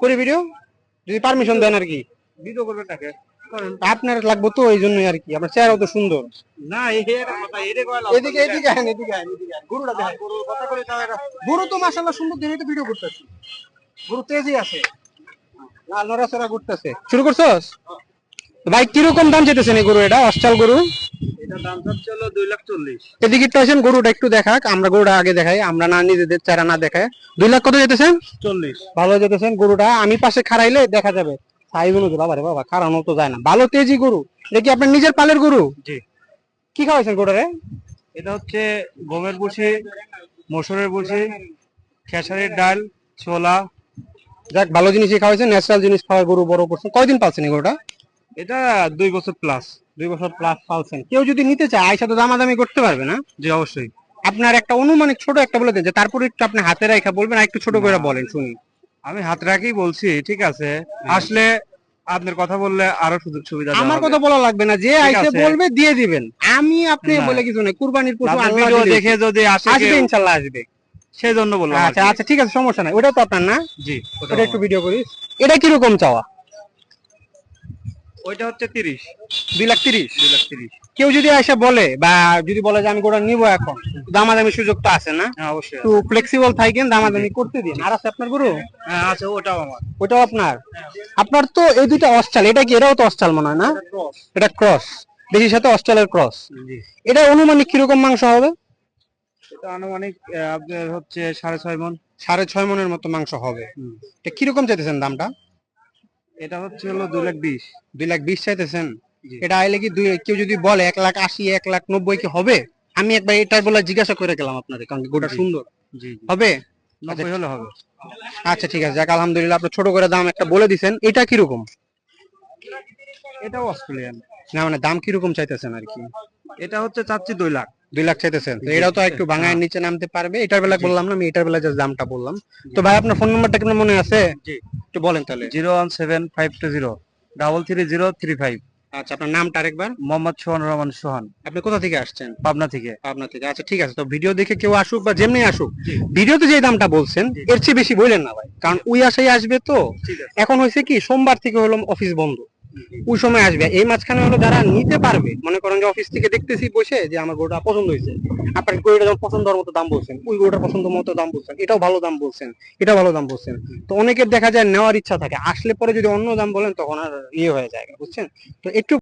করি ভিডিও, যদি পারমিশন দেন আর কি। ভিডিও করবে তাকে আপনার লাগবে তো এই জন্যই আর কি, আপনার চেহারাও তো সুন্দর। না এদিকে এদিকে আহেন, এদিকে আহেন, এদিকে আহেন। গরুটা দেখেন, গরুর কথা করে তাও এটা গরু তো মাশাআল্লাহ সুন্দর, দেখে তো ভিডিও করতেছি। গরু তেজি আছে, লাল নড়াচড়া করতেছে। শুরু করছস ভাই? কিরকম দাম চাইতেছেন এই গরু? এটা অস্টাল গরু, এটা দাম চাচ্ছে হলো 2,40,000। এদিকে একটু আসেন, গরুটা একটু দেখাক, আমরা গরুটা আগে দেখাই, আমরা না নিজেদের চারা না দেখায়। 2 লাখ কত যেতেছেন? 40। ভালো যেতেছেন গরুটা, আমি পাশে খাড়াইলে দেখা যাবে সাইজ অনুযায়ী। বাবা রে বাবা, খাড়ানো তো যায় না, ভালো তেজি গরু। এটা কি আপনার নিজের পালের গরু? জি। কি খাওয়াইছেন গরুটারে? এটা হচ্ছে গমের ভুসি, মসুরের ভুসি, খেসারির ডাল, ছোলা। যাক, ভালো জিনিসই খাওয়াইছেন, ন্যাচারাল জিনিস খাওয়া গরু বড় করছেন। কয়দিন পালছেন এই গরুটা? এটা 2 বছর প্লাস। 2 বছর প্লাস পালছেন। কেউ যদি নিতে চায় আইসা তো দামাদামি করতে পারবে না? জি অবশ্যই। আপনার একটা অনুমানিক ছোট একটা বলে দেন, যে তারপরে একটু আপনি হাতে রেখা বলবেন, আর একটু ছোট করে বলেন শুনি। আমি হাত রাখেই বলছি, ঠিক আছে? আসলে আপনার কথা বললে আরো সুযোগ সুবিধা দেওয়া আমার হবে। কথা বলা লাগবে না, যে ঠিক আইসে আছে। বলবে দিয়ে দিবেন। আমি আপনি না। বলে কিছু নেই, কুরবানির পশু আপনার আল্লাহ ভিডিও দিলেন। দেখে যদি আসে আসবে কেউ, ইনশাল্লাহ আসবে। সেই জন্য বললাম আর আচ্ছা কি। আচ্ছা, ঠিক আছে, সমস্যা নাই। ওটাও তো আপনার না? জি, ওটা একটু ভিডিও করি। এটা কিরকম চাওয়া? ওইটা হচ্ছে 30। 2,30,000। 2,30,000। কেউ যদি এসে বলে, বা যদি বলে যে আমি গোটা নিবো, এখন দামাদামি সুযোগ তো আছে না? হ্যাঁ অবশ্যই একটু ফ্লেক্সিবল থাকেন, দামাদামি করতে দিন। আর আছে আপনার গরু? হ্যাঁ আছে, ওটাও আমার। ওটাও আপনার? আপনার তো এই দুইটা অস্টাল, এটা কি? এটাও তো অস্টাল মনে হয় না? ক্রস। এটা ক্রস, দেশির সাথে অস্ট্রেলিয়ার ক্রস। জি। এটা অনুমানিক কিরকম মাংস হবে? এটা আনুমানিক আপনার হচ্ছে 6.5 মণ। 6.5 মনের মতো মাংস হবে। এটা কিরকম চাইতেছেন দামটা? এটা হচ্ছে হলো 2,20,000। 2,20,000 চাইতেছেন? জি। এটা আইলে কি কেউ যদি বলে 1,80,000, 1,90,000 কি হবে? আমি একবার এটা বলে জিজ্ঞাসা করে গেলাম আপনাদের, কারণ গোটা জি। সুন্দর জি। হবে। 90 হলে হবে। আচ্ছা ঠিক আছে, যাক আলহামদুলিল্লাহ, আপনি ছোট করে দাম একটা বলে দিছেন। এটা কিরকম? এটাও অস্ট্রেলিয়ান। না মানে দাম কিরকম চাইতেছেন আর কি? এটা হচ্ছে চাচ্ছি 2 লাখ। 2 লাখ চাইতেছেন? তো জি। এটাও তো একটু ভাঙায় হ্যাঁ। নিচে নামতে পারবে। এটার বেলা জি। বললাম না, আমি এটার বেলা জাস্ট দামটা বললাম। তো ভাই, আপনার ফোন নাম্বারটা কি মনে আছে? জি। একটু বলেন তাহলে। 017-520-33035। আচ্ছা, আপনার নামটা আরেকবার। মোহাম্মদ সোহান রহমান সোহান, আপনি কোথা থেকে আসছেন? পাবনা থেকে। পাবনা থেকে। আচ্ছা ঠিক আছে, তো ভিডিও দেখে কেউ আসুক বা যেমনি আসুক, জি। ভিডিওতে যে দামটা বলছেন জি। এর চেয়ে বেশি বললেন না ভাই, কারণ ওই আশাই আসবে তো। ঠিক আছে। এখন হয়েছে কি, সোমবার থেকে হলো অফিস বন্ধ, ওই সময় আসবে। এই মাঝখানে হলো যারা নিতে পারবে, মনে করেন যে অফিস থেকে দেখতেছি বসে যে আমার গরুটা পছন্দ হয়েছে, আপনার গরুটা যেমন পছন্দ হওয়ার মতো দাম বলছেন, ওই গরুটার পছন্দ মতো দাম বলছেন, এটাও ভালো দাম বলছেন, এটাও ভালো দাম বলছেন। তো অনেকের দেখা যায় নেওয়ার ইচ্ছা থাকে, আসলে পরে যদি অন্য দাম বলেন তখন আর ইয়ে হয়ে যায়, বুঝছেন? তো একটু